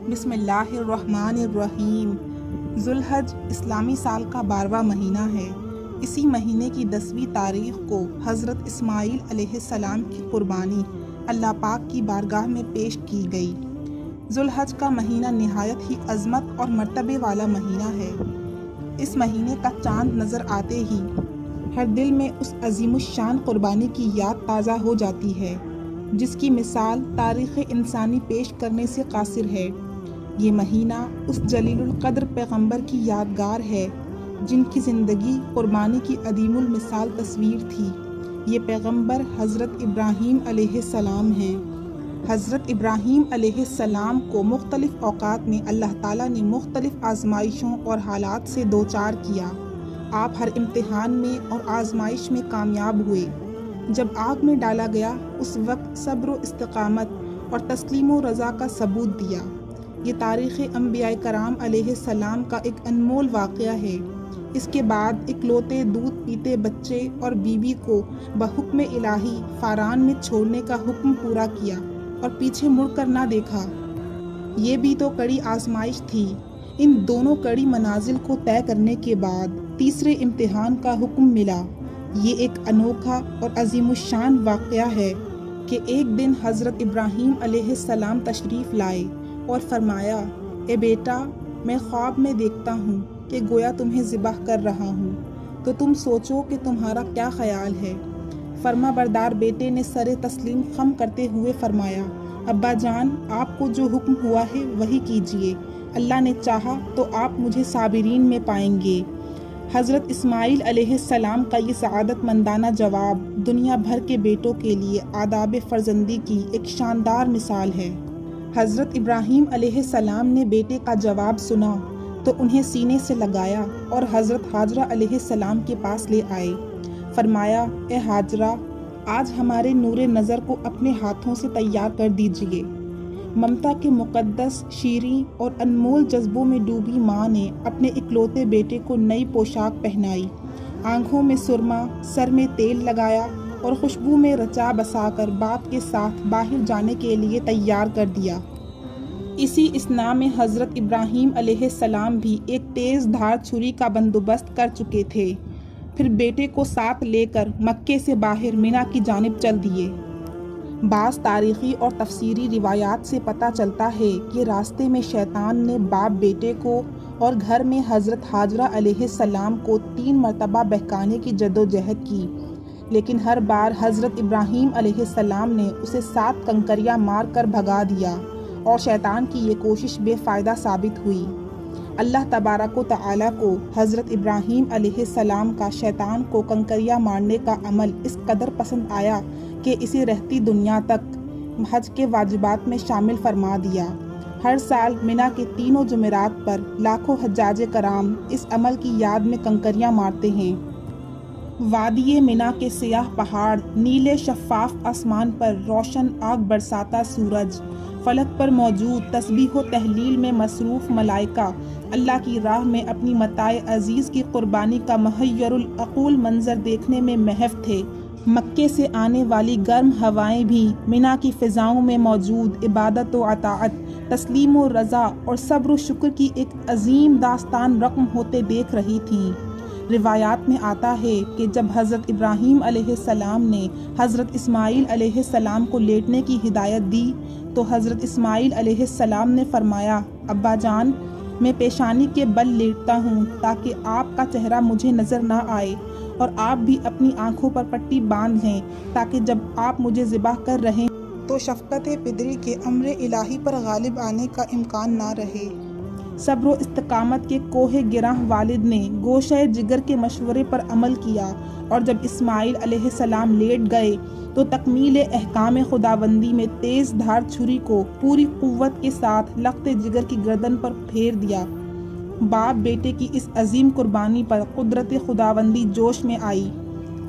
بسم اللہ الرحمن الرحیم۔ ذوالحج اسلامی سال کا 12واں مہینہ ہے۔ اسی مہینے کی 10ویں تاریخ کو حضرت اسماعیل علیہ السلام کی قربانی اللہ پاک کی بارگاہ میں پیش کی گئی۔ ذوالحج کا مہینہ نہایت ہی عظمت اور مرتبے والا مہینہ ہے۔ اس مہینے کا چاند نظر آتے ہی ہر دل میں اس عظیم الشان قربانی کی یاد تازہ ہو جاتی ہے، جس کی مثال تاریخ انسانی پیش کرنے سے قاصر ہے۔ یہ مہینہ اس جلیل القدر پیغمبر کی یادگار ہے جن کی زندگی قربانی کی عدیم المثال تصویر تھی۔ یہ پیغمبر حضرت ابراہیم علیہ السلام ہیں۔ حضرت ابراہیم علیہ السلام کو مختلف اوقات میں اللہ تعالیٰ نے مختلف آزمائشوں اور حالات سے دوچار کیا۔ آپ ہر امتحان میں اور آزمائش میں کامیاب ہوئے۔ جب آگ میں ڈالا گیا اس وقت صبر و استقامت اور تسلیم و رضا کا ثبوت دیا۔ یہ تاریخ انبیاء کرام علیہ السلام کا ایک انمول واقعہ ہے۔ اس کے بعد اکلوتے دودھ پیتے بچے اور بیوی کو بحکم الہی فاران میں چھوڑنے کا حکم پورا کیا اور پیچھے مڑ کر نہ دیکھا۔ یہ بھی تو کڑی آزمائش تھی۔ ان دونوں کڑی منازل کو طے کرنے کے بعد تیسرے امتحان کا حکم ملا۔ یہ ایک انوکھا اور عظیم الشان واقعہ ہے کہ ایک دن حضرت ابراہیم علیہ السلام تشریف لائے اور فرمایا، اے بیٹا، میں خواب میں دیکھتا ہوں کہ گویا تمہیں ذبح کر رہا ہوں، تو تم سوچو کہ تمہارا کیا خیال ہے؟ فرما بردار بیٹے نے سر تسلیم خم کرتے ہوئے فرمایا، ابا جان، آپ کو جو حکم ہوا ہے وہی کیجیے، اللہ نے چاہا تو آپ مجھے صابرین میں پائیں گے۔ حضرت اسماعیل علیہ السلام کا یہ سعادت مندانہ جواب دنیا بھر کے بیٹوں کے لیے آداب فرزندی کی ایک شاندار مثال ہے۔ حضرت ابراہیم علیہ السلام نے بیٹے کا جواب سنا تو انہیں سینے سے لگایا اور حضرت ہاجرہ علیہ السلام کے پاس لے آئے۔ فرمایا، اے ہاجرہ، آج ہمارے نور نظر کو اپنے ہاتھوں سے تیار کر دیجیے۔ ممتا کے مقدس، شیریں اور انمول جذبوں میں ڈوبی ماں نے اپنے اکلوتے بیٹے کو نئی پوشاک پہنائی، آنکھوں میں سرما، سر میں تیل لگایا اور خوشبو میں رچا بسا کر باپ کے ساتھ باہر جانے کے لیے تیار کر دیا۔ اسی اثنا میں حضرت ابراہیم علیہ السلام بھی ایک تیز دھار چھری کا بندوبست کر چکے تھے۔ پھر بیٹے کو ساتھ لے کر مکے سے باہر مینا کی جانب چل دیے۔ بعض تاریخی اور تفسیری روایات سے پتہ چلتا ہے کہ راستے میں شیطان نے باپ بیٹے کو اور گھر میں حضرت ہاجرہ علیہ السلام کو 3 مرتبہ بہکانے کی جدوجہد کی، لیکن ہر بار حضرت ابراہیم علیہ السلام نے اسے 7 کنکریاں مار کر بھگا دیا اور شیطان کی یہ کوشش بے فائدہ ثابت ہوئی۔ اللہ تبارک و تعالیٰ کو حضرت ابراہیم علیہ السلام کا شیطان کو کنکریاں مارنے کا عمل اس قدر پسند آیا کہ اسے رہتی دنیا تک حج کے واجبات میں شامل فرما دیا۔ ہر سال مینا کے تینوں جمعرات پر لاکھوں حجاج کرام اس عمل کی یاد میں کنکریاں مارتے ہیں۔ وادی مینا کے سیاہ پہاڑ، نیلے شفاف آسمان پر روشن آگ برساتا سورج، فلک پر موجود تسبیح و تہلیل میں مصروف ملائکہ اللہ کی راہ میں اپنی متاع عزیز کی قربانی کا محیر العقول منظر دیکھنے میں محو تھے۔ مکے سے آنے والی گرم ہوائیں بھی مینا کی فضاؤں میں موجود عبادت و اطاعت، تسلیم و رضا اور صبر و شکر کی ایک عظیم داستان رقم ہوتے دیکھ رہی تھیں۔ روایات میں آتا ہے کہ جب حضرت ابراہیم علیہ السلام نے حضرت اسماعیل علیہ السلام کو لیٹنے کی ہدایت دی تو حضرت اسماعیل علیہ السلام نے فرمایا، ابا جان، میں پیشانی کے بل لیٹتا ہوں تاکہ آپ کا چہرہ مجھے نظر نہ آئے، اور آپ بھی اپنی آنکھوں پر پٹی باندھ لیں تاکہ جب آپ مجھے ذبح کر رہے تو شفقت پدری کے امر الہی پر غالب آنے کا امکان نہ رہے۔ صبر و استقامت کے کوہ گراں والد نے گوشہ جگر کے مشورے پر عمل کیا، اور جب اسماعیل علیہ السلام لیٹ گئے تو تکمیل احکام خداوندی میں تیز دھار چھری کو پوری قوت کے ساتھ لخت جگر کی گردن پر پھیر دیا۔ باپ بیٹے کی اس عظیم قربانی پر قدرت خداوندی جوش میں آئی۔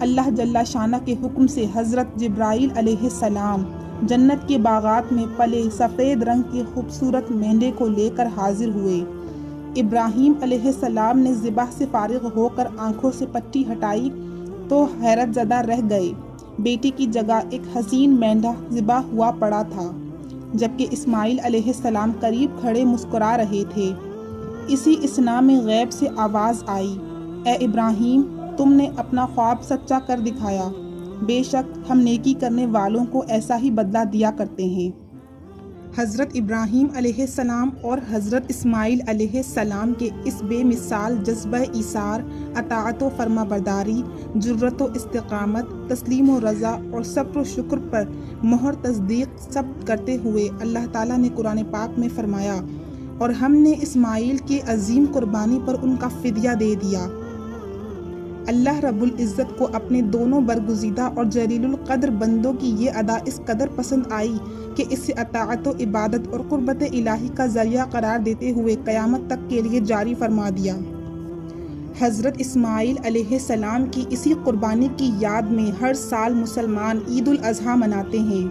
اللہ جل شانہ کے حکم سے حضرت جبرائیل علیہ السلام جنت کے باغات میں پلے سفید رنگ کے خوبصورت مینڈے کو لے کر حاضر ہوئے۔ ابراہیم علیہ السلام نے ذبح سے فارغ ہو کر آنکھوں سے پٹی ہٹائی تو حیرت زدہ رہ گئے۔ بیٹی کی جگہ ایک حسین مینڈا ذبح ہوا پڑا تھا۔ جبکہ اسماعیل علیہ السلام قریب کھڑے مسکرا رہے تھے۔ اسی اثنا میں غیب سے آواز آئی، اے ابراہیم، تم نے اپنا خواب سچا کر دکھایا، بے شک ہم نیکی کرنے والوں کو ایسا ہی بدلہ دیا کرتے ہیں۔ حضرت ابراہیم علیہ السلام اور حضرت اسماعیل علیہ السلام کے اس بے مثال جذبہ ایثار، اطاعت و فرما برداری، جرأت و استقامت، تسلیم و رضا اور صبر و شکر پر مہر تصدیق ثبت کرتے ہوئے اللہ تعالیٰ نے قرآن پاک میں فرمایا، اور ہم نے اسماعیل کی عظیم قربانی پر ان کا فدیہ دے دیا۔ اللہ رب العزت کو اپنے دونوں برگزیدہ اور جلیل القدر بندوں کی یہ ادا اس قدر پسند آئی کہ اسے اطاعت و عبادت اور قربت الہی کا ذریعہ قرار دیتے ہوئے قیامت تک کے لیے جاری فرما دیا۔ حضرت اسماعیل علیہ السلام کی اسی قربانی کی یاد میں ہر سال مسلمان عید الاضحیٰ مناتے ہیں۔